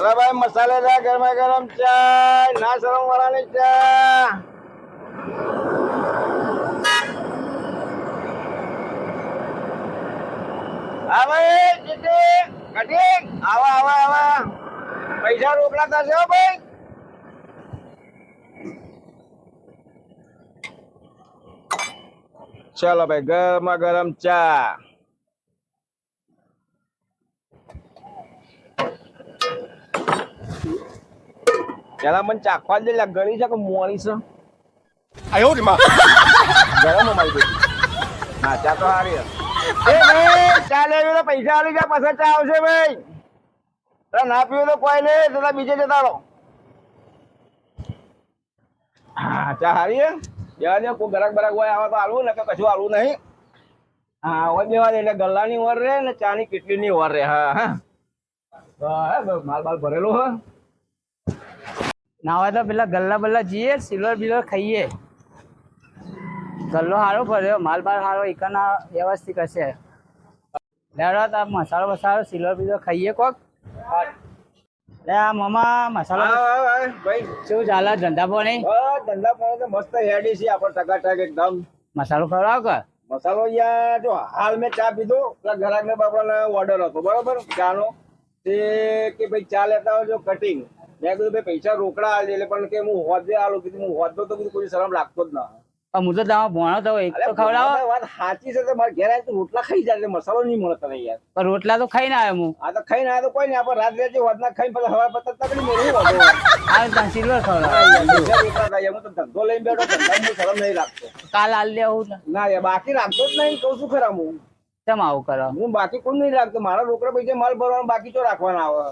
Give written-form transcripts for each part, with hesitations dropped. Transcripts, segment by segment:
અરે ભાઈ મસાલેદાર ગરમા ગરમ ચા ના શરમ વાળાની ચા હા ભાઈ જીતી કટી આવા આવા આવા પૈસા રોકડા થશે હો ભાઈ ચાલો ભાઈ ગરમા ગરમ ચા પેલા મને ચાખવા દે ગળી છે કે મોડી છે આયો રે માં ગરમ અમારી બેટી હા ચા તો સારી એ ભાઈ ચા લેવી તો પૈસા આલી જા પછી ચા આવશે ભાઈ તો ના પીવું તો કોઈ નહીં તો બીજે જતા રહો હા ચા સારી હે યાર કોઈ ગરાક બરાક હોય આવે તો આલવું ને કે કશું આલવું નહીં હા હોય દેવા દે એટલે ગલ્લાની ઓર રે ને ચાની કેટલીની ઓર રે હા હા માલ બાલ ભરેલો હા ના હોય તો પેલા ગલ્લા બલ્લા જઈએ સિલ્વર બિલ્વર ખાઈએ ગલ્લો સારો ભર્યો માલ બાર સારો એકના વ્યવસ્થિત હશે લેવડો તો મસાલો બસાલો સિલ્વર બિલ્વર ખાઈએ કોક લે આ મમા મસાલો ભાઈ શું ચાલે ધંધા પાણી ધંધા પાણી તો મસ્ત હેડી છે આપણે ટકાટક એકદમ મસાલો ખવડાવ કે મસાલો યાર જો હાલ મેં ચા પીધો પેલા ઘરાક ને બાપડાને ઓર્ડર હતો બરોબર ચાનો તે કે ભાઈ ચા લેતા આવજો કટિંગ મેં કીધું ભાઈ પૈસા રોકડા આલી એટલે પણ કે હું હોદે આલું કીધું હું હોદો તો કીધું કોઈ શરમ લાગતો જ ના હું તો તમે ભણો તો એક તો ખવડાવો વાત સાચી છે તો મારે ઘેર આવી તો રોટલા ખાઈ જાય એટલે મસાલો નહીં મળે તને યાર પણ રોટલા તો ખાઈને આવ્યો હું આ તો ખાઈને આવ્યા તો કોઈ નહીં આપણે રાત રેજે હોદના ખાઈને પછી હવા પતા તકડી મેળવું હોતો આ તમે સિલ્વર ખવડાવો હું તો ધંધો લઈને બેઠો ધંધા શરમ નહીં લાગતો કાલ આલ દેવું ના યાર બાકી રાખતો જ નહીં કહું છું ખરા હું કેમ આવું કરો હું બાકી કોઈ નહીં રાખતો મારા રોકડા પૈસા માલ ભરવાનો બાકી તો રાખવાના આવે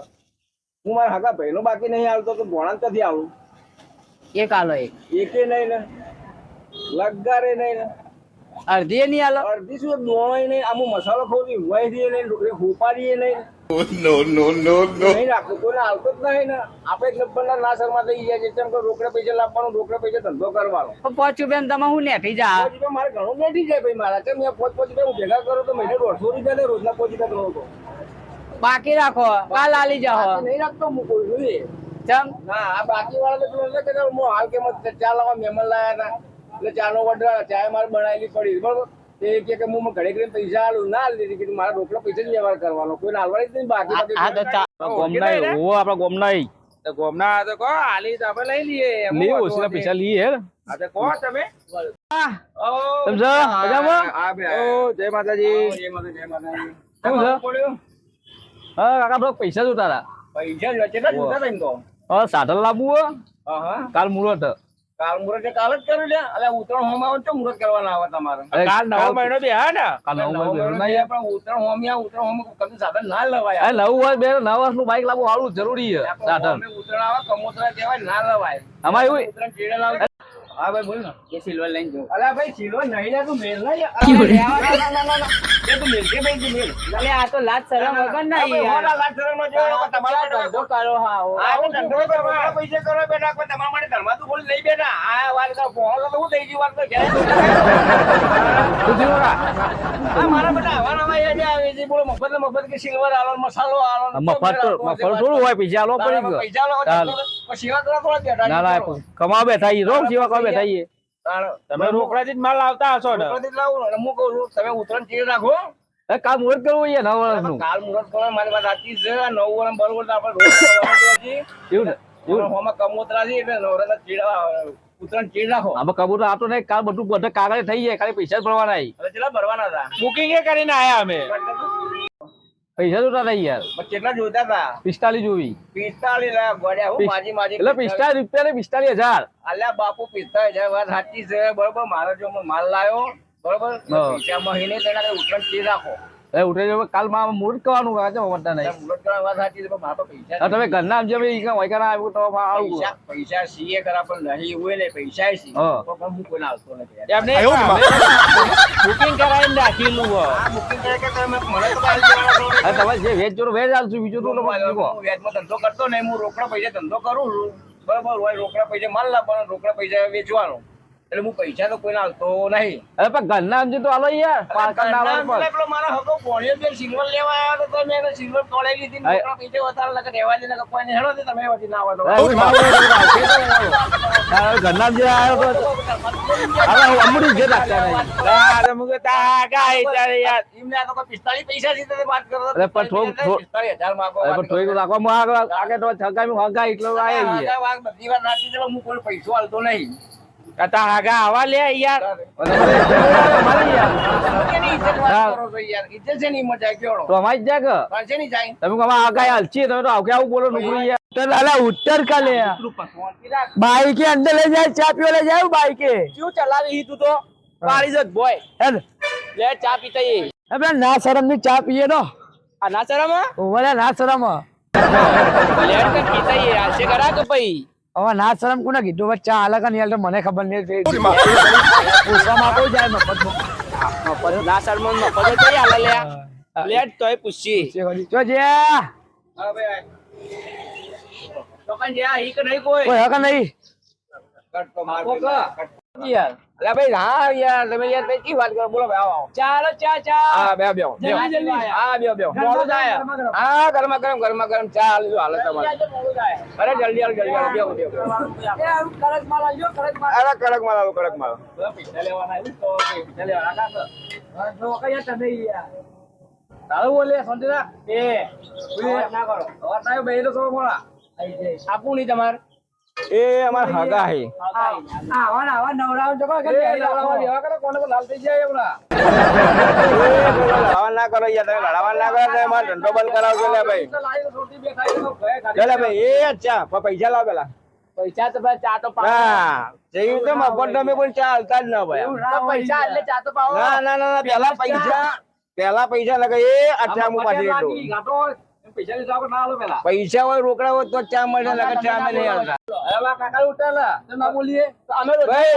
હું મારા હગા ભાઈનો બાકી નહીં આવતો તો ભોણા ક્યાંથી આવું એક આલો એક એકે નહીં ને લગારે નહીં ને અડધી નહીં આલો અડધી શું દોણાય નહીં આમ મસાલો ખોરી હોય દઈએ નહીં ઉપાડીએ નહીં નો નો નો નો નહીં રાખતો કોઈને આવતો જ નહીં ને આપણે એક નંબરના ના શર્મા થઈ ગયા છે કેમ કે રોકડા પૈસા લાવવાનો રોકડા પૈસા ધંધો કરવાનો 5 રૂપિયા તમે હું નેઠી જા મારે ઘણું બેઠી જાય ભાઈ મારા કેમ 5 રૂપિયા હું ભેગા કરું તો મહિને 150 રૂપિયા રોજના 5 રૂપિયા ગણો તો બાકી રાખો કાલ આલી જાઓ નહીં રાખતો હું કોઈ નહીં ચમ ના આ બાકી વાળા તો પેલો કે હું હાલ કે ચા લાવવા મહેમાન લાયા હતા એટલે ચાનો ઓર્ડર ચા મારે બનાવેલી પડી બરોબર એ કે હું ઘરે ઘરે પૈસા આલું ના લીધી કે મારા રોકડા પૈસા જ વ્યવહાર કરવાનો કોઈ હાલવાની જ નહીં બાકી આપડા ગોમના તો ગોમના તો કો આલી તો આપણે લઈ લઈએ લઈએ ઓછા પૈસા લઈએ હે આ તો કો તમે સમજો મજામાં ઓ જય માતાજી જય માતાજી કેમ છો હા કાકા બ્લોક પૈસા જોતા હતા પૈસા કેટલા જોતા હતા એમ તો હા સાધન લાવવું હા કાલ મુહૂર્ત કાલ મુહૂર્ત કાલ જ કર્યું લે અલે ઉત્તરાયણ હોમ આવે તો મુહૂર્ત કરવાના આવે તમારે કાલ નવો મહિનો બે હા ને કાલ નવો મહિનો નહીં પણ ઉત્તરાયણ હોમ કદી સાધન ના લવાય નવું હોય બે નવા વર્ષનું બાઈક લાવવું આવડું જરૂરી છે સાધન ઉત્તરાયણ આવે કમોતરા કહેવાય ના લવાય અમારે એવું ઉત્તરાયણ ચેડે લાવ હા ભાઈ બોલ ને એ સિલ્વર લઈને જો અલા ભાઈ સિલ્વર નહીં લે તું મેલ ના એ તું મેલ કે ભાઈ તું મેલ અલે આ તો લાજ શરમ વગર ના યાર લાખ શરમમાં જો તમારા ધંધો કરો હા આ ધંધો તમારા પૈસા કરો બેટા કોઈ તમારા માટે ધર્મા તું બોલ નહીં બેટા આ વાત તો પહોળો તો હું થઈ ગઈ વાત તો ઘરે આ મારા બેટા આવા નવા એ આવે છે બોલો મફત કે સિલ્વર આલો મસાલો આલો મફત થોડું હોય પૈસા આલો પડી ગયો પૈસા લો પછી વાત થોડા બેટા ના ના કમા બેઠા ઈ રોમ સેવા કમા બેઠા ઈ તમે રોકડાથી જ માલ લાવતા હશો ને રોકડાથી જ લાવો ને હું કહું છું તમે ઉતરણ ચીર રાખો કાલ મુહૂર્ત કરવું છે 9 વર્ષનું કાલ મુહૂર્ત કરો મારી વાત સાચી છે 9 વર્ષ બરોબર તો આપણે રોજ એવું ને એવું હોમાં કમોતરા છે એટલે નવરાના ચીડા ઉતરણ ચીર રાખો આમાં કબૂતર આતો નહીં કાલ બધું બધા કાગળ થઈ જાય ખાલી પૈસા જ ભરવાના એટલે કેટલા ભરવાના હતા બુકિંગ એ કરીને આયા અમે પૈસા જોતા હતા યાર કેટલા જોતા હતા 45 જોવી 45 લાખ ગોળ્યા હું માજી એટલે 45 રૂપિયા ને 45000 અલ્યા બાપુ 45000 વાત સાચી છે બરોબર મારો જો માલ લાવ્યો બરોબર પૈસા મહિને તેના ઉતરણ ચીર રાખો એ ઉઠે કાલ માં મુહૂર્ત કરવાનું કાચો વળતા નહીં મુહૂર્ત કરવા વાત સાચી છે પણ મારા પૈસા તમે ઘરના જે ભાઈ ઈકા હોય કાના આવ્યું તો આવું પૈસા સીએ કરા પણ નહીં હોય ને પૈસા સી તો પણ હું કોઈ આવતો નથી એમને બુકિંગ કરાવીને રાખેલું આ બુકિંગ કરે કે તમે મને તો કાલ જવાનો તમે જે વેજ જોરો વેજ આલશું બીજું તો વેજમાં ધંધો કરતો નહીં હું રોકડા પૈસા ધંધો કરું છું બરોબર હોય રોકડા પૈસા માલ લાવવાનો રોકડા પૈસા વેચવાનો એટલે હું પૈસા તો કોઈને આલતો નહીં. અરે પણ ઘરના સમજી તો હાલો યાર પાકા ના હાલો પણ. પેલો મારો હગો ભોળિયો બે સિલ્વર લેવા આવ્યો તો મેં એને સિલ્વર તોડી લીધી ને છોકરા પૈસે વધારે લગે રહેવા દે ને કોઈને હેડો દે તમે વધી ના આવો તો. ઘરના જે આવ્યો તો હવે અમરી જે રાખતા નહીં. અરે મુકે તા ગાય તારે યાર એમને આ તો કોઈ 45 પૈસા થી વાત કરો. અરે પણ થોડુંક 45000 માંગો. અરે પણ થોડીક રાખવા આગળ તો છગાઈ હગા એટલો આવે યાર. વાત બધી વાત નાખી દે હું કોઈ પૈસો આલતો નહીં. કતા આગા આવા લે યાર. તો અમારી જ જાગ તમે આગા હાલચી તમે તો આવું આવું બોલો નોકરી યાર. લાલા ઉત્તર કા લે બાઈકે અંદર લઈ જાય ચા પીવા લઈ જાય બાઈકે શું ચલાવી તું તો પાડી જત બોય હે લે ચા પીતા એ આપણે ના શરમ ની ચા પીએ નો આ ના શરમ ઓલે ના શરમ લેટ કે પીતા એ આશે કરા કે ભાઈ હવે ના શરમ કોને કીધું ભાઈ ચા હાલે કે નહીં હાલે મને ખબર નહીં. પૂછવામાં કોઈ જાય મફત ના શરમ મફત તો હાલે લે લેટ તોય પૂછી જો જે હા ભાઈ તો કન જે ઈ કે નહીં કોઈ કોઈ હક નહીં કટ તો માર યાર અલા ભાઈ હા યાર તમે યાર કઈ કી વાત કરો બોલો ભાઈ આવો ચાલો ચા હા બે હા બે મોડું થાય હા ગરમા ગરમ ચા આલજો હાલે તમારે અરે જલ્દી આલ બે કડક માલ આલજો અરે કડક માલ પૈસા લેવાના આવી તો પૈસા લેવાના કા જો કયા તમે યાર તારું બોલે સંજના એ ના કરો હવે તાયો બે તો સો મોળા આપું નહીં તમારે એ અમાર હગા હે આવા નવરાવ જકો કે નવરાવ જેવા કરે કોને લાલ થઈ જાય એવડા લડાવા ના કરો યાર તમે લડાવા ના કરો તો માર ધંધો બંધ કરાવજો લે ભાઈ લે ભાઈ એ અચ્છા પૈસા લાવ પેલા પૈસા તો ભાઈ ચા તો પાવ હા જેવી તો મફત તમે પણ ચા હાલતા જ ના ભાઈ પૈસા એટલે ચા તો પાવ ના પેલા પૈસા લગે એ અચ્છા હું પાછી પૈસા હોય રોકડા હોય તો ચા મળે લગે ચા અમે નહીં હાલતા કાકા ઉઠેલા ના બોલીએ અમે એ લડો નહીં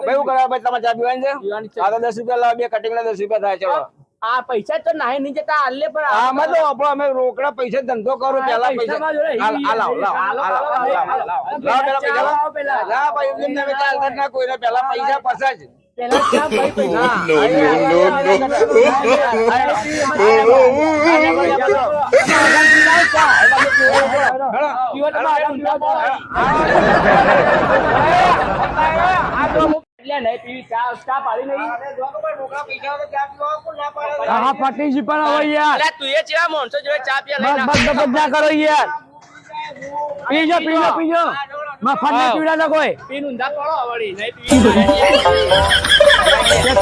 ભાઈ હું કરવા ભાઈ તમારે ચા પીવાની છે આ તો 10 રૂપિયા લાવ બે કટિંગ ના 10 રૂપિયા થાય ચલો આ પૈસા તો નાહી નહીં જતા હાલે પણ આમાં તો આપણો અમે રોકડા પૈસા ધંધો કરો પેલા પૈસા લાવ ભાઈ એમને તમે ચાલતા ના કોઈને પેલા પૈસા પસા જ પટી પણ હવે યાર તું એ ચેવા માણસો જોડે ચા પીવા બસ ના કરો યાર પીજો મફત ના પીવડા ના કોઈ પીનું દા પડો વળી નહીં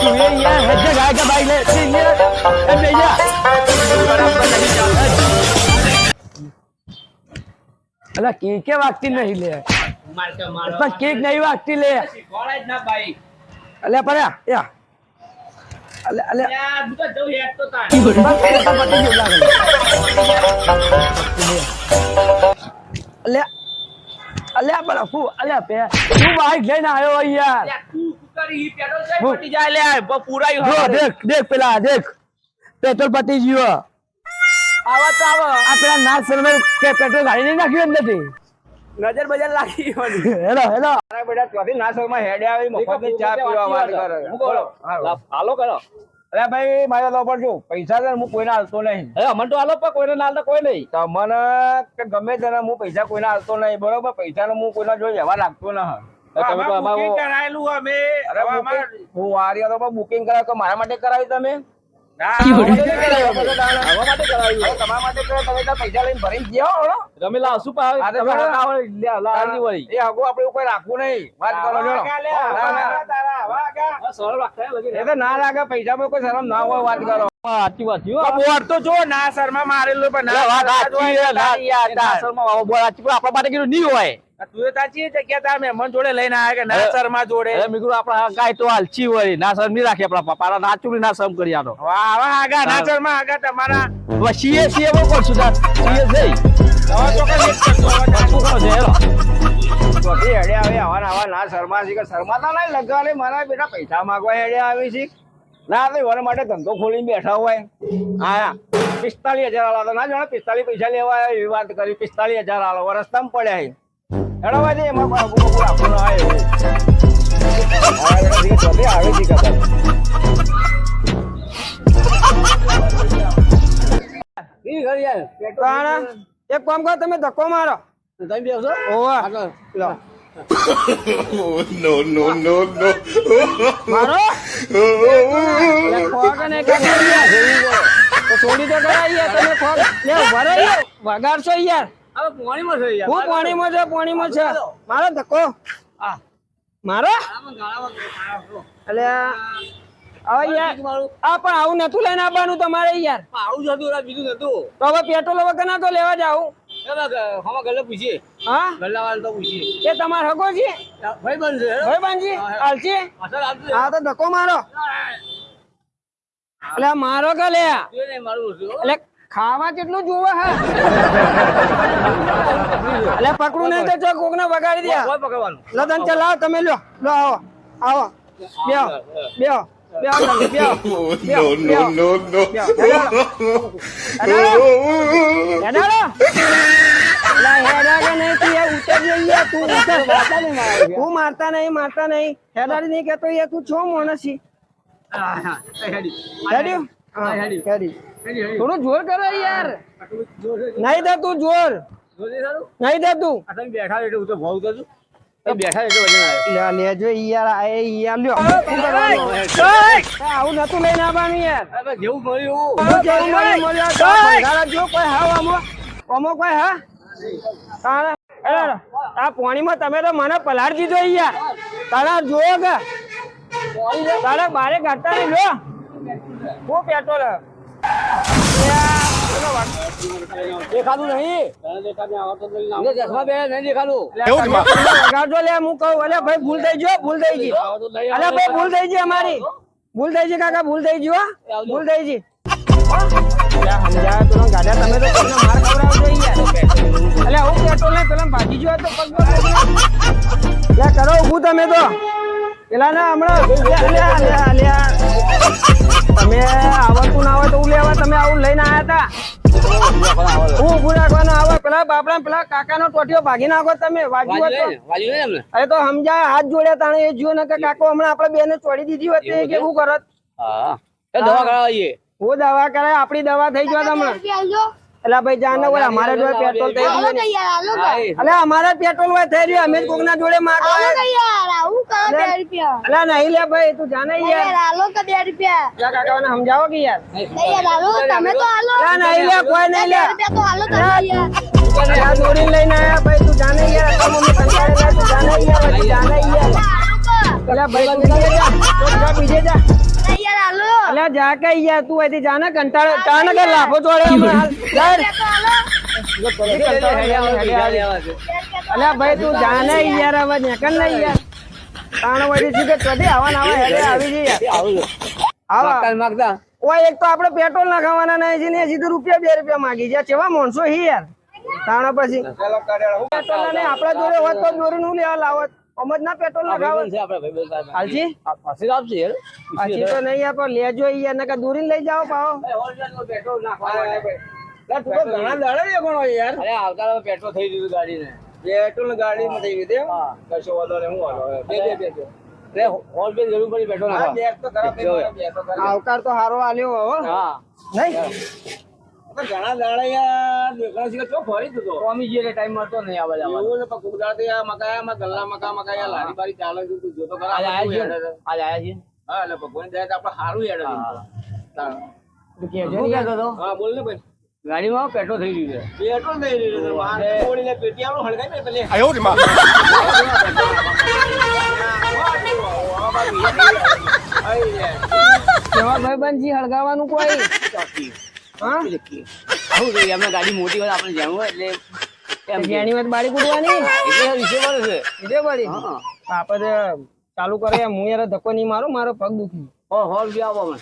તું એ યાર હેજે ગાય કે બાઈ લે એ લે જા અલા કેકે વાગતી નહીં લે પણ કેક નહીં વાગતી લે કોળા જ ના ભાઈ અલે પડ્યા યા અલે યાર હું તો જઉં હેડ તો તાણ અલ્યા પણ હું અલ્યા પે તું બાઈક લઈને આવ્યો યાર તું કરી પેટ્રોલ છે પટી જાય લે પૂરાયું જો દેખ પેલા દેખ પેટ્રોલ પટી ગયો આવા તો આવો આ પેલા ના સરમે કે પેટ્રોલ ગાડી નહીં નાખ્યું નથી નજર બજર લાગી હેલો અરે બેટા ત્યાંથી નાસરમાં હેડે આવી મફતની ચા પીવા વાત કરે બોલો હાલો કરો અરે ભાઈ મારા તો પર જો પૈસા છે હું કોઈને હાલતો નહીં અરે અમન તો હાલો પણ કોઈને ના હાલતા કોઈ નહીં તમને કે ગમે તેને હું પૈસા કોઈને હાલતો નહીં બરોબર પૈસાનો હું કોઈના જોડે વ્યવહાર રાખતો ન તમે તો અમારું કરાયેલું અમે હું વારી તો બુકિંગ કરાવ તો મારા માટે કરાવી તમે તમારા માટે પૈસા લઈને ભરી ગયા તમે લાવ શું પાવ એ હગો આપડે કોઈ રાખવું નહીં વાત કરો છો ના લાગે પૈસા માં કોઈ શરમ ના હોય વાત કરો સાચી વાત બોર તો જો ના શર્મા મારેલું પણ આપણા માટે કીધું નહીં હોય તું સાચી જગ્યા તાર મહેમાન જોડે લઈને આવ્યા કે ના શર્મા જોડે મિત્રો આપડા ગાય તો હાલચી હોય ના શરમ નહીં રાખી આપડા પાપા નાચું ના શરમ કરી આનો આગા ના શર્મા આગા તમારા સીએ બહુ કરશું સીએ જઈ હેડે આવે આવા ના શર્મા છે કે શર્માતા નહીં લગાડે મારા બેટા પૈસા માંગવા હેડે આવી છે ના તો એના માટે ધંધો ખોલીને બેઠા હોય હા 45000 આલો ના જાણે 45 પૈસા લેવા આવ્યા એવી વાત કરી 45000 આલો રસ્તામાં પડ્યા હેડો ભાઈ એમાં રાખવું ના હોય ચોથી આવે છે ખબર. ઈ ઘર યાર, પેટ્રોલ તાણા એક કામ કરો તમે ધક્કો મારો તમે બેસો. ઓવા આગળ. લો Oh, no, no, no, no. મારો લે ખોગ ને કે તો છોડી તો કરાય યાર તમે ખોગ લે ભરે યાર વગાડશો યાર હવે પાણીમાં છે યાર. હું પાણીમાં છે મારો ધક્કો આ મારો આમાં ગાળામાં ગાળો. એટલે હવે યાર આ પણ આવું નતું લઈને આવવાનું તમારે યાર આવું જ હતું, બીજું નતું. તો હવે પેટ્રોલ વગર ના તો લેવા જાવ ચાલો હમણાં ગલ્લે પૂછીએ, હા ગલ્લાવાળાને તો પૂછીએ. એ તમારે હગો છે ભાઈ બનશે ભાઈ બાંજી હાલશે અસર આપશે. હા તો ધક્કો મારો એટલે મારો કે લે જોઈને મારું ઓછું. એટલે ખાવા કેટલું જોવે હા એટલે પકડું નહીં તો જો કોક ને વગાડી દે કોઈ પકડવાનું. લદન ચલાવો તમે લ્યો લો આવો બેહો બેહો બેહો તમે, બેહો Oh, no, no, no, no. હેડાડો લા હેડા કે નહીં તું યાર ઉતર જઈએ તું ઉતર તું મારતા નહીં હેડાડી નહીં કેતો યાર તું છો મોણસી હેડ્યું હા હેડી થોડું જોર કરે યાર નહીં દે તું જોર જોજે સારું. નહીં દે તું આ તમે બેઠા એટલે હું તો ભાવ કરું. તમે બેઠા એટલે વજન આવે. લે લેજો યાર આ યાર લ્યો આવું નતું લઈને આવવાનું યાર હવે જેવું મળ્યું હું જેવું મળ્યું તો ભંગારા જો કોઈ હાવ આમો કોઈ હા તાણે આ પાણીમાં તમે તો મને પલાળ દીધો યાર તારા જોયો કે તારા બારે કાઢતા નહીં લો હું પેટ્રોલ દેખાતું નહીં. મને ચશ્મા પહેરે નહીં દેખાતું. વગાડજો લે હું કહું અલે ભાઈ ભૂલ થઈ ગઈ અલે ભાઈ ભૂલ થઈ ગઈ અમારી ભૂલ થઈ ગઈ કાકા ભૂલ થઈ ગઈ હો ભૂલ થઈ ગઈ સમજાય તો ગાડા તમે તો કોઈને માર ખવડાવજો યાર અલે હું પેટ્રોલ ને પેલા ભાગી ગયો તો પગ લે કરો ઊભું તમે તો પેલા ને હમણાં તમે આવડતું ના હોય તો હું લેવા તમે આવું લઈને આયા હતા હું ઊભું રાખવાનું આવે પેલા બાપડા પેલા કાકાનો ટોટીઓ ભાગી નાખો તમે વાગ્યું હતું વાજ્યું નહીં એમને. અરે તો સમજાય હાથ જોડ્યા તાણે એ જીવો ને કે કાકો હમણાં આપણે બેને છોડી દીધી હોત ને કે શું કરત હા એ દવા કરાવીએ. હું દવા કરે આપણી દવા થઈ ગયો હમણાં એટલે ભાઈ જાન હોય અમારે જોડે પેટ્રોલ થઈ ગયું ને એટલે અમારે પેટ્રોલ હોય થઈ રહ્યું અમે જ કોકના જોડે માગવા એટલે નહીં લે ભાઈ તું જાને યાર પેલા કાકાને સમજાવો કે યાર એટલે નહીં લે કોઈ નહીં લે આ દોરી લઈને આયા ભાઈ તું જાને યાર તો મમ્મી કંટાળે તું જાને યાર તું જાને યાર એટલે ભાઈ તું બીજે જા બીજે જા અલે જા કે યાર તું અહીંથી જાને કંટાળે તાને કે લાફો ચોડે હમણાં હાલ અલે ભાઈ તું જાને યાર હવે નેકન નહીં યાર તાણ વળી છે કે કદી આવા હેડે આવી જઈ યાર આવા માગતા ઓય એક તો આપણે પેટ્રોલ નાખવાના નહીં છે ને સીધું રૂપિયા 2 રૂપિયા માંગી જાય કેવા માણસો હી યાર તાણ પછી પેટ્રોલ ને આપણા જોડે હોત તો દોરી નું લેવા લાવત અમજ ના પેટ્રોલ લગાવત હાલજી પાછી આપશે યાર. પછી તો નહીં યાર પણ લેજો યાર નકર દોરીને લઈ જાઓ પાવો પેટ્રોલ નાખવાનું. તું તો ઘણા દાડા લેવાનો યાર અરે આવતા પેટ્રોલ થઈ ગયું ગાડીને. પેટ્રોલ ગાડીમાં થઈ ગઈ હા. કશો વાંધો નહીં હું વાંધો બે હોલ પે જરૂર પડી પેટ્રોલ નાખવા. આવકાર તો હારો આલ્યો હો હા નહીં ઘણા દાડા યાર દેખાડો છે તો ફરી તો કોમી જે ટાઈમ મળતો નહીં આવા જવા. એવું ને પણ કુકડા તે આ મકાયા ગલ્લા મકા લારી બારી ચાલે છે તું જોતો ખરા આજ આયા છે આજ આયા છે. હા એટલે ભગવાન દયા આપણે સારું યાર શું કહેતો હતો? હા બોલ ને ભાઈ ગાડીમાં પેટ્રોલ થઈ ગયું છે. પેટ્રોલ નહીં રહ્યું મારે ઓળીને પેટી આલો હળગાઈ ને પેલે 哎呦我的妈！ કેવા ભાઈબંધજી હળગાવાનું કોઈ હા આવું જોઈએ આપણે ગાડી મોટી હોય આપણે જેમ હોય એટલે એમ જેની વાત બારી કૂટવાની એટલે વિષય પડે છે. ઇદે બારી હા આપણે ચાલુ કરે હું યાર ધક્કો નહીં મારું મારો પગ દુખી હોલ બી આવો મને.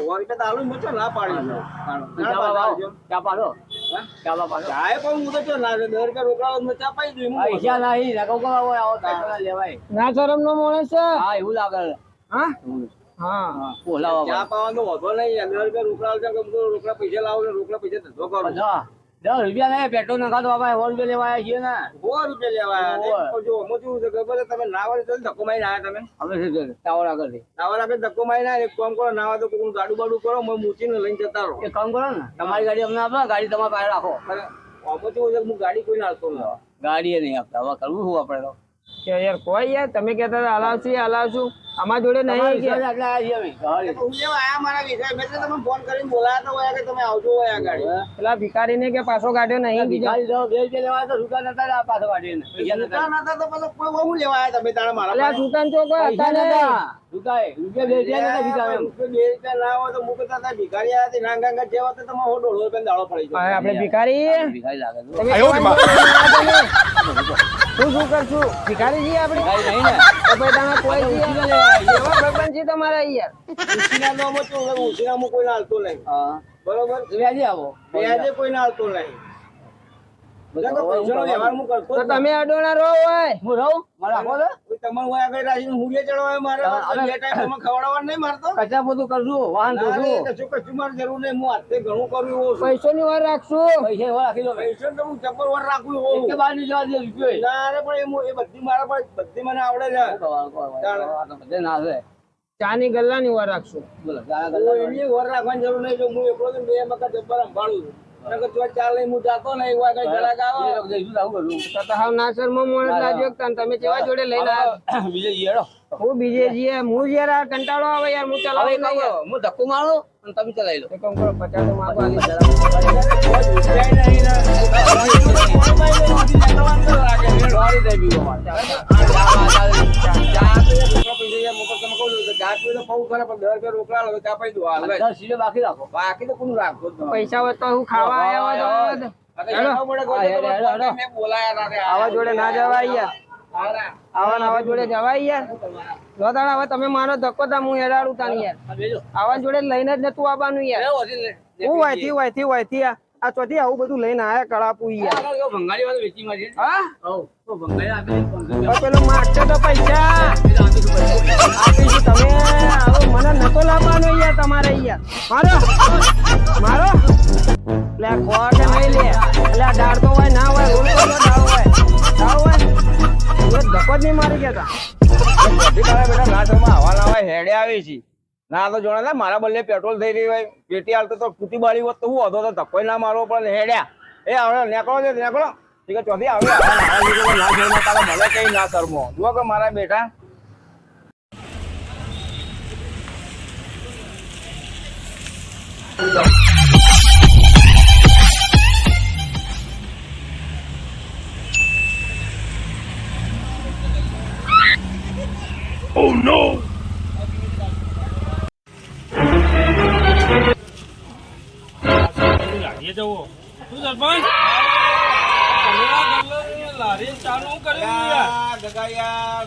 રૂપિયા તો આલુ મચો ના પાડી ચા પાડો. ચા પાડો. ચાય પણ હું તો ચો ના 10 રૂપિયા રોકડા મેં ચા પાઈ દઉં પૈસા નહીં નકો કો આવો આવો પેટ્રોલ લેવાય. ના શરમ નો માણસ છે હા એવું લાગે. હા હા બોલાવો ચા પાવાનો વધો નહીં 10 રૂપિયા રોકડા આવશે કે રોકડા પૈસા લાવો ને રોકડા પૈસા ધંધો કરો બધા રૂપિયા નહીં પેટ્રોલ નખાતો બાબા 100 રૂપિયા લેવા આવ્યા છીએ ને 100 રૂપિયા લેવા આવ્યા. તો જો હું શું છે ખબર છે, તમે ના આવે તો ધક્કો મારીને આવ્યા તમે અમે શું કરીએ? ટાવર આગળથી નાવા રાખે ધક્કો મારીને આવ્યા. એક કામ કરો, નાવા તો કોઈ ગાડું બાડું કરો, હું મૂકીને લઈને જતા રહો. એક કામ કરો ને, તમારી ગાડી અમને આપો, ગાડી તમારા પાસે રાખો. અને આમાં શું છે, હું ગાડી કોઈને હાલતો નથી. ગાડી નહીં આપતા, હવે કરવું શું આપણે તો? કે યાર કોઈ યાર તમે કહેતા હતા હલાવશું અમારા જોડે તમારી નહીં વિશ્વાસ આટલા આવ્યા છીએ અમે. ગાડી. હું લેવા આયા મારા વિષય, મેં તો તમને ફોન કરીને બોલાયા તો હોય કે તમે આવજો હોય આ ગાડી. પેલા ભિખારીને કે પાછો કાઢ્યો નહીં બીજા ગાડી તો 2 રૂપિયા લેવા આવ્યા તો છૂટા નતા રહ્યા પાછો કાઢીને. પૈસા નતા. છૂટા નતા તો પછી કોઈ હું લેવા આયા તમે તારા મારા એટલે આ દુકાન તો કોઈ પૈસા હતા નહીં. નતા. છૂટાએ. રૂપિયા 2 રૂપિયા નતા ભીખા એમ. રૂપિયા 2 રૂપિયા ના હોય તો મૂકતા હતા ભિખારી આયા હતી નાંગા જેવા તો તમારે 100 રૂપિયા દાડો પડી જાય. હવે આપણે ભિખારી ભિખારી લાગે છે. તમે આયો માં. શું કરશું ભિખારી છીએ આપણે ગાડી નહીં ને. તો ભાઈ તમે કોઈ છીએ એવા ભગવાન છે તમારા યાર ઉછીના નો મત ઉછીનામાં કોઈને હાલતો નહીં. હા. બરોબર, વ્યાજે આવો. વ્યાજે કોઈને હાલતો નહીં. બધા તો પૈસાનો વ્યવહાર હું કરતો તો જ તમે અડોણા રહો હોય હું રહું? મારે રાખો તો? કોઈ તમારે હોય આગળ રાખીને હુંડિયા ચડવાય મારે હવે- બે ટાઈમ તમે ખવડાવવા નહીં મારતો. કચરા પોતું કરશું, વાહન ના રે, ધોશું. કશું મારે જરૂર નહીં. હું હાથે ઘણું કરું એવો છું. પૈસોની વાર રાખશું પૈસા એવા રાખી લો. પૈસો તો હું જબ્બર વાર રાખું એવો છું. એકે બાર ની જવા દે રૂપિયો. ના રે, પણ એ બધી મારા પાસે બધી મને આવડે છે. આ તો બધે ના છે. ચાની ગલ્લાની વાર રાખશું બોલો, ચાના હું ગલ્લા એની વાર રાખવાની જરૂર નહીં. જો હું એકલો છું ને 2 વખત જબ્બર સંભાળું છું. નકર જો ચાલ નહીં હું જાતો નહીં હોય કઈ જરાક એ આવે. લોકો જઈશું તો આવું કરું. તો હાવ નાસરમાં મોણસ લાગ્યો કે તમે કેવા જોડે લઈને આવ્યા બીજે ઈયળો. હું બીજે જઈએ હું યાર આ કંટાળો આવે યાર હું હવે ચલાવું એક કામ કરો, હું ધક્કો મારું અને તમે ચલાવી લો. એક કામ કરો 50 તો માગો આલી જરા. કોઈ વિચાય નહીં ને. કોઈ ભાઈ નહીં જવાનું તો લાગે. દોડી દે બીજો વાર. ચા તો એક રોકડા પૈસા યાર મોકલ તમે કહું છું કે ચા પીવે તો બહુ ખરા પણ 10 રૂપિયા રોકડા લો તો ચા પી દો હાલ. 10 સીધો બાકી રાખો. બાકી તો કોનું રાખો જ નહીં. પૈસા હોય તો હું ખાવા આવ્યા હોય તો હેલો. મેં બોલાયા હતા આવા જોડે ના જવાય યાર હારા. આવા જોડે જવાય યાર લો તાણ હવે તમે મારો ધક્કો તા હું હેડાડું તાણ યાર આ બેજો. આવા જોડે લઈને જ નતું આવવાનું યાર એ ઓછી લે. હું વાયથી આ ચોથી આવું બધું લઈને આયા કળાપુ યાર આગળ જો ભંગારી વાળો વેચી માં છે. હા હઉ. તો ભંગારી આપી દે 500 હવે પેલો માગશે તો પૈસા એ તો આપી દઉં પૈસા. આપીશું તમે હવે મને નતો લાવવાનો યાર તમારે યાર મારો લે ખો કે નહીં લે એટલે આ ડાળ તો હોય ના હોય રોલ તો ડાળ હોય એ ધક્કો જ નહીં મારી ગયા બેટા નાટકમાં હવા ના હોય હેડે આવી છે. ના તો જોણે ને મારા બદલે પેટ્રોલ થઈ રહ્યું હોય પેટી હાલતો તો કૂટી બાળી હોત તો હું હતો તો ધક્કો ના મારવો પડે હેડ્યા. એ હવે નીકળો છે નીકળો. ઠીક છે ચોથી આવી ના ઘરમાં તારે મને કઈ ના કરમો જુઓ કે મારા બેટા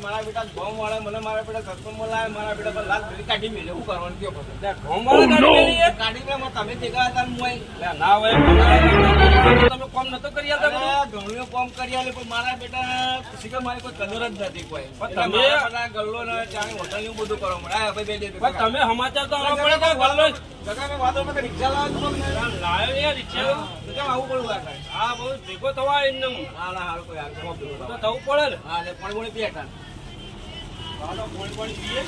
મારા બેટા ઘઉં મળે મને મારા બેટા સરપંચ મળે મારા બેટા પર લાલ ભેરી કાઢી મેલે શું કરવાનું કયો કાઢી મેં તમે ભેગા હતા હું ઘણું કામ કરી આલે પણ મારા બેટા શીખર મારી કોઈ કદર જ નથી કોઈ ગલ્લો ને ચાણી હોટલ નું બધું કરો મને ભાઈ બે તમે સમાચાર તો આવવા પડે કે ગલ્લો વાતો રિક્ષા લાવો લાવ્યો યાર રિક્ષા કેમ આવું પડવું આગળ હા બહુ ભેગો થવા એમને હા ના હાલ કોઈ આગળ તો થવું પડે ને હા એટલે પાણી પીએ હતા પાણી પાણી પીએ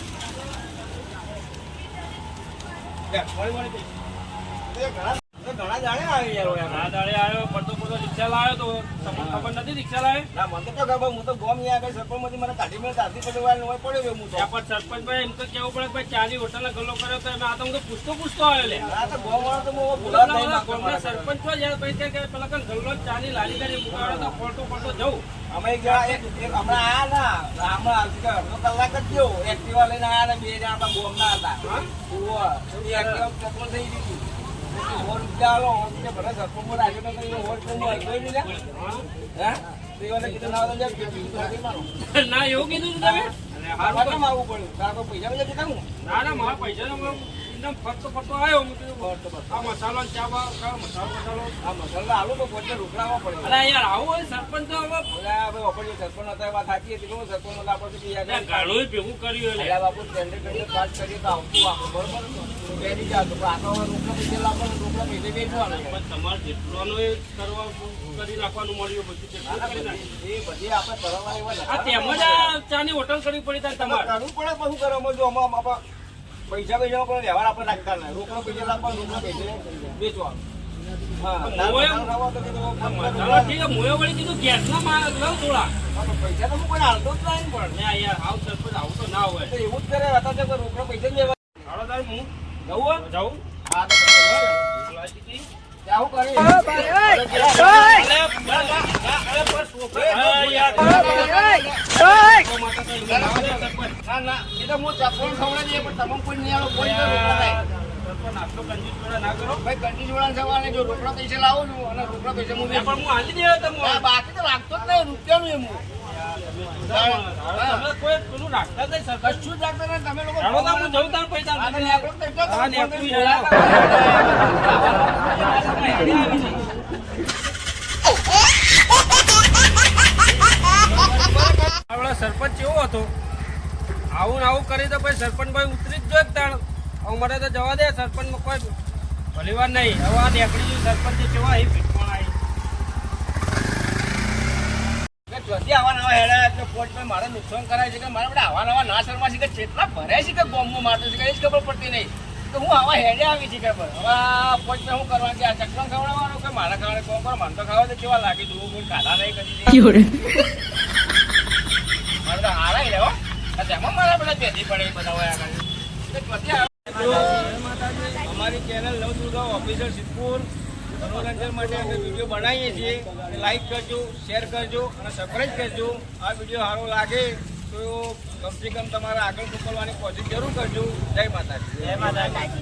પાણી પીએ ઘણા જાણે આવે યાર આ દાડે આવ્યો પડતો રિક્ષા લાવ્યો તો તમને ખબર નથી રિક્ષા લાવે ના મને તો ખબર હું તો ગોમ યા આગળ સરપંચ માંથી મને કાઢી મેં તારથી પછી વાર નોય પડ્યો હું તો ત્યાં પણ સરપંચ ભાઈ એમ તો કેવું પડે કે ભાઈ ચાલી હોટલ ને ગલ્લો કર્યો તો એમાં આ તો હું તો પૂછતો આવ્યો લે આ તો ગોમ વાળો તો હું ભૂલા નહીં ગામના સરપંચ છો યાર ભાઈ કે પેલા કઈ ગલ્લો ચાલી લાલી કરી મૂકાવ્યો તો પડતો જવું અમે એક હમણાં આયા ના હમણાં અડધો કલાક જ થયો એક્ટિવા લઈને આયા ને 2 જણા આપણા ગોમ ના હતા એક્ટિવા પેટ્રોલ થઈ ગયું 100 રૂપિયા આલો ભલે સરપંચ રાખ્યો તો 100 રૂપિયા હે કીધું ના ના એવું કીધું તું તમે આવવું પડ્યું તારા પૈસા પૈસા કીધા હું ના ના મારા પૈસા એકદમ ફરતો ફરતો આવ્યો હું કીધું, આ મસાલો ને ચા બા કયો મસાલો આ મસાલા આલુ તો પોતે રોકડામાં પડે. અરે યાર આવું હોય સરપંચ તો હવે ઓલા ભાઈ ઓપન સરપંચ હતા એ વાત સાચી હતી. કેવું સરપંચ હતા આપણે તો યાર ઘણું ભેગું કર્યું એટલે અલ્યા બાપુ સ્ટેન્ડર્ડ વાત કરીએ તો આવતું આપણે બરોબર બેરી જતું. આ તો હવે રોકડા પૈસા લાવવાનું, રોકડા પૈસે વેચવાનું. પણ તમારે જેટલાનું એ કરવા કરી નાખવાનું મળ્યું બધું તેટલું કરી નાખ્યું. એ બધી આપણે કરવા એવા આ તેમજ આ ચાની હોટલ કરવી પડી તારે તમારે કરવું પડે. પણ શું કરવામાં જો આમાં બાપા પૈસા પણ વ્યવહાર આપણે રાખતા નહીં. રોકડા પૈસા લાવવાનું, રોકડા પૈસે વેચવાનું. હા મોએ- લાવવા તો કીધું ચાલો ઠીક છે મોયો વળી કીધું ગેસના માં લઉં થોડા પૈસા તો હું કોઈ હાલતો જ નહીં પણ ને યાર આવું સરપંચ આવું તો ના હોય તો એવું જ કરે હતા તો રોકડા પૈસા જ લેવા. હાલો તારે હું જવું હોય? જાઉં હા તો આવું કરી ના ના એ તો હું ચપલ ખવડાવી દઈએ પણ તમે કોઈ નહીં આવો કોઈ રોકડા નહીં. આટલો કંજૂસ જોડે ના કરો ભાઈ કંટી જોડા જવાને જો રોકડા પૈસા લાવો છું અને રોકડા પૈસા હું પણ હું હાલી દેવા તમે બાકી તો રાખતો જ નહીં રૂપિયાનું એમ હું તમે કોઈ પેલું રાખતા જ નહીં સરપંચ કશું જ રાખતા નહીં તમે લોકો. હાલો તાર હું જઉં તાર પૈસા હા, તો નેકળો તો એટલો જ હા, ફોન નેકળી કરી જાય. આપણા સરપંચ કેવો હતો આવું ને આવું કરી તો પછી સરપંચ ભાઈ ઉતરી જ જો તાણ હવે મને તો જવા દે સરપંચ માં કોઈ ભલીવાર નહીં હવે આ નીકળી ગયું સરપંચ કેવા એ પીઠમાં આવી કે ચોથી આવા નવા હેડા એટલે પોટમાં મારે નુકસાન કરાય છે કે મારે બધા આવા નવા ના શર્મા છે કે કેટલા ભરાય છે કે બોમ્બો મારતો છે કે એ જ ખબર પડતી નહીં તો હું આવા હેડે આવી છે ખબર. હવે પોટમાં શું કરવાનું છે? આ ચકલો ખવડાવવાનો કે મારા ખાવાને કોણ કોણ માનતો ખાવા તો કેવા લાગે દુવો કોઈ ખાધા નહીં કરી મારે તો હારા ઈ લેવો તેમાં મારા બધા ભેદી પડે એ બધા હોય આગળ. તો ચોથી અમારી ચેનલ નવદુર્ગા ઓફિસર સિદ્ધપુર મનોરંજન માટે અમે વિડીયો બનાવીએ છીએ. લાઈક કરજો, શેર કરજો અને સબસ્ક્રાઈબ કરજો. આ વિડીયો સારો લાગે તો કમસે કમ તમારા આગળ મોકલવાની કોશિશ જરૂર કરજો. જય માતાજી. જય માતાજી.